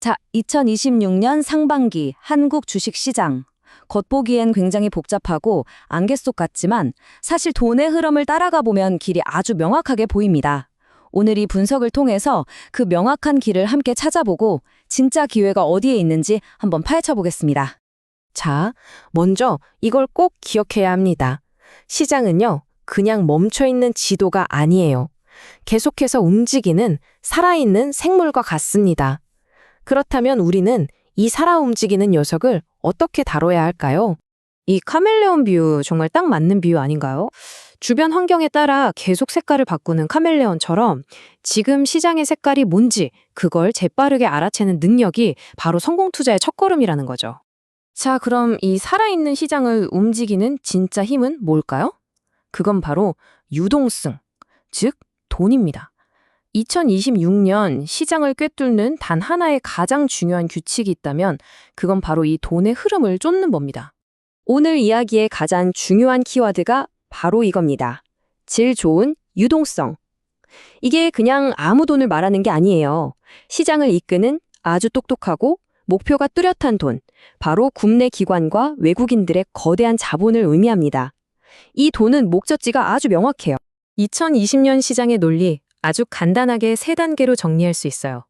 자, 2026년 상반기 한국 주식시장. 겉보기엔 굉장히 복잡하고 안개 속 같지만 사실 돈의 흐름을 따라가 보면 길이 아주 명확하게 보입니다. 오늘 이 분석을 통해서 그 명확한 길을 함께 찾아보고 진짜 기회가 어디에 있는지 한번 파헤쳐 보겠습니다. 자, 먼저 이걸 꼭 기억해야 합니다. 시장은요, 그냥 멈춰있는 지도가 아니에요. 계속해서 움직이는 살아있는 생물과 같습니다. 그렇다면 우리는 이 살아 움직이는 녀석을 어떻게 다뤄야 할까요? 이 카멜레온 비유 정말 딱 맞는 비유 아닌가요? 주변 환경에 따라 계속 색깔을 바꾸는 카멜레온처럼 지금 시장의 색깔이 뭔지 그걸 재빠르게 알아채는 능력이 바로 성공 투자의 첫걸음이라는 거죠. 자, 그럼 이 살아있는 시장을 움직이는 진짜 힘은 뭘까요? 그건 바로 유동성, 즉 돈입니다. 2026년 시장을 꿰뚫는 단 하나의 가장 중요한 규칙이 있다면 그건 바로 이 돈의 흐름을 쫓는 법니다. 오늘 이야기의 가장 중요한 키워드가 바로 이겁니다. 질 좋은 유동성. 이게 그냥 아무 돈을 말하는 게 아니에요. 시장을 이끄는 아주 똑똑하고 목표가 뚜렷한 돈, 바로 국내 기관과 외국인들의 거대한 자본을 의미합니다. 이 돈은 목적지가 아주 명확해요. 2020년 시장의 논리 아주 간단하게 세 단계로 정리할 수 있어요.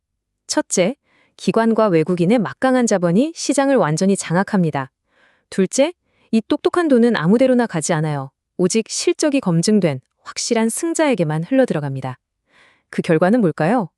첫째, 기관과 외국인의 막강한 자본이 시장을 완전히 장악합니다. 둘째, 이 똑똑한 돈은 아무데로나 가지 않아요. 오직 실적이 검증된 확실한 승자에게만 흘러들어갑니다. 그 결과는 뭘까요?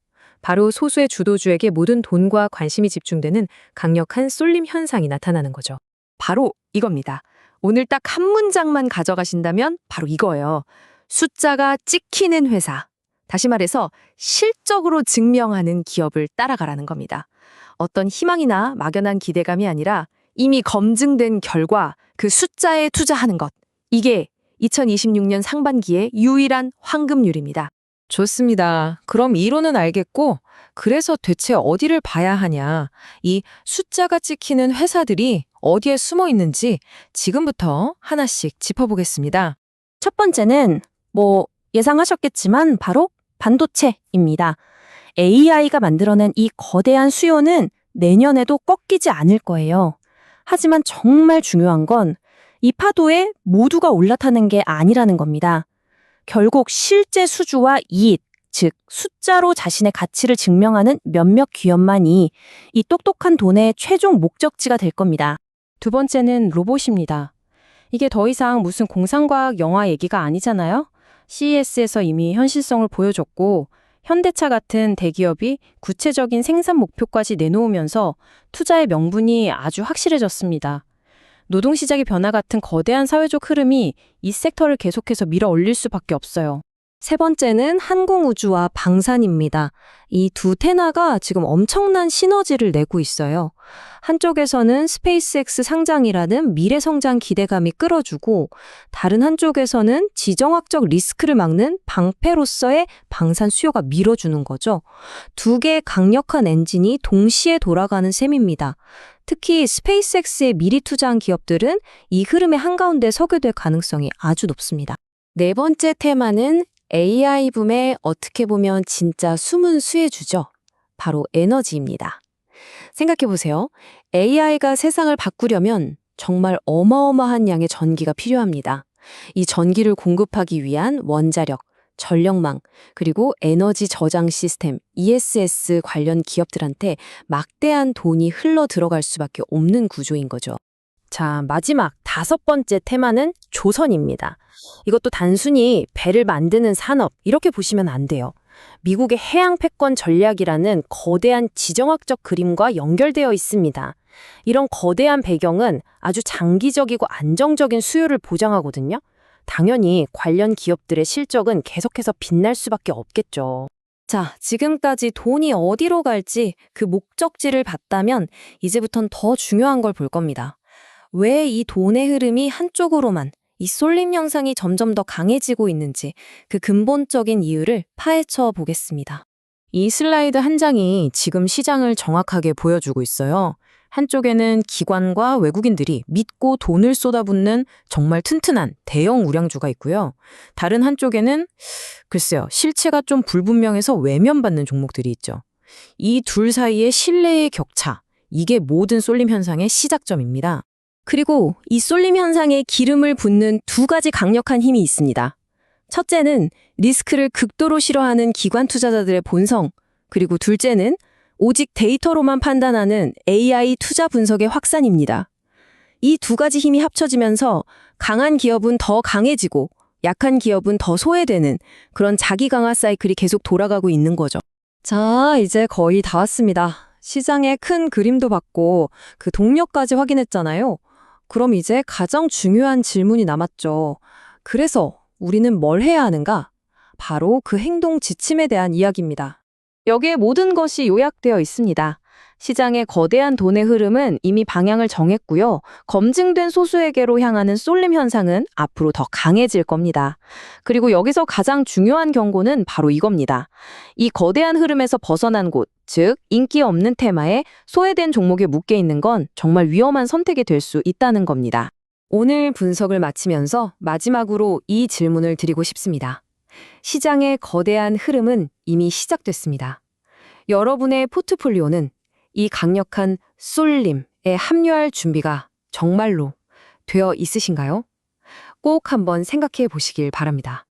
바로 소수의 주도주에게 모든 돈과 관심이 집중되는 강력한 쏠림 현상이 나타나는 거죠. 바로 이겁니다. 오늘 딱 한 문장만 가져가신다면 바로 이거예요. 숫자가 찍히는 회사. 다시 말해서 실적으로 증명하는 기업을 따라가라는 겁니다. 어떤 희망이나 막연한 기대감이 아니라 이미 검증된 결과 그 숫자에 투자하는 것. 이게 2026년 상반기의 유일한 황금률입니다. 좋습니다. 그럼 이론은 알겠고, 그래서 대체 어디를 봐야 하냐? 이 숫자가 찍히는 회사들이 어디에 숨어 있는지 지금부터 하나씩 짚어보겠습니다. 첫 번째는 예상하셨겠지만 바로 반도체입니다. AI가 만들어낸 이 거대한 수요는 내년에도 꺾이지 않을 거예요. 하지만 정말 중요한 건 이 파도에 모두가 올라타는 게 아니라는 겁니다. 결국 실제 수주와 이익, 즉 숫자로 자신의 가치를 증명하는 몇몇 기업만이 이 똑똑한 돈의 최종 목적지가 될 겁니다. 두 번째는 로봇입니다. 이게 더 이상 무슨 공상과학 영화 얘기가 아니잖아요? CES에서 이미 현실성을 보여줬고 현대차 같은 대기업이 구체적인 생산 목표까지 내놓으면서 투자의 명분이 아주 확실해졌습니다. 노동시장의 변화 같은 거대한 사회적 흐름이 이 섹터를 계속해서 밀어 올릴 수밖에 없어요. 세 번째는 항공우주와 방산입니다. 이 두 테마가 지금 엄청난 시너지를 내고 있어요. 한쪽에서는 스페이스X 상장이라는 미래 성장 기대감이 끌어주고 다른 한쪽에서는 지정학적 리스크를 막는 방패로서의 방산 수요가 밀어주는 거죠. 두 개의 강력한 엔진이 동시에 돌아가는 셈입니다. 특히 스페이스X에 미리 투자한 기업들은 이 흐름의 한가운데 서게 될 가능성이 아주 높습니다. 네 번째 테마는 AI 붐에 어떻게 보면 진짜 숨은 수혜주죠. 바로 에너지입니다. 생각해보세요. AI가 세상을 바꾸려면 정말 어마어마한 양의 전기가 필요합니다. 이 전기를 공급하기 위한 원자력, 전력망, 그리고 에너지 저장 시스템, ESS 관련 기업들한테 막대한 돈이 흘러 들어갈 수밖에 없는 구조인 거죠. 자, 마지막 다섯 번째 테마는 조선입니다. 이것도 단순히 배를 만드는 산업 이렇게 보시면 안 돼요. 미국의 해양 패권 전략이라는 거대한 지정학적 그림과 연결되어 있습니다. 이런 거대한 배경은 아주 장기적이고 안정적인 수요를 보장하거든요. 당연히 관련 기업들의 실적은 계속해서 빛날 수밖에 없겠죠. 자, 지금까지 돈이 어디로 갈지 그 목적지를 봤다면 이제부턴 더 중요한 걸 볼 겁니다. 왜 이 돈의 흐름이 한쪽으로만, 이 쏠림 현상이 점점 더 강해지고 있는지 그 근본적인 이유를 파헤쳐 보겠습니다. 이 슬라이드 한 장이 지금 시장을 정확하게 보여주고 있어요. 한쪽에는 기관과 외국인들이 믿고 돈을 쏟아붓는 정말 튼튼한 대형 우량주가 있고요. 다른 한쪽에는 글쎄요, 실체가 좀 불분명해서 외면받는 종목들이 있죠. 이 둘 사이의 신뢰의 격차, 이게 모든 쏠림 현상의 시작점입니다. 그리고 이 쏠림 현상에 기름을 붓는 두 가지 강력한 힘이 있습니다. 첫째는 리스크를 극도로 싫어하는 기관 투자자들의 본성, 그리고 둘째는 오직 데이터로만 판단하는 AI 투자 분석의 확산입니다. 이 두 가지 힘이 합쳐지면서 강한 기업은 더 강해지고 약한 기업은 더 소외되는 그런 자기 강화 사이클이 계속 돌아가고 있는 거죠. 자, 이제 거의 다 왔습니다. 시장의 큰 그림도 봤고 그 동력까지 확인했잖아요. 그럼 이제 가장 중요한 질문이 남았죠. 그래서 우리는 뭘 해야 하는가? 바로 그 행동 지침에 대한 이야기입니다. 여기에 모든 것이 요약되어 있습니다. 시장의 거대한 돈의 흐름은 이미 방향을 정했고요. 검증된 소수에게로 향하는 쏠림 현상은 앞으로 더 강해질 겁니다. 그리고 여기서 가장 중요한 경고는 바로 이겁니다. 이 거대한 흐름에서 벗어난 곳, 즉 인기 없는 테마에 소외된 종목에 묶여 있는 건 정말 위험한 선택이 될 수 있다는 겁니다. 오늘 분석을 마치면서 마지막으로 이 질문을 드리고 싶습니다. 시장의 거대한 흐름은 이미 시작됐습니다. 여러분의 포트폴리오는 이 강력한 쏠림에 합류할 준비가 정말로 되어 있으신가요? 꼭 한번 생각해 보시길 바랍니다.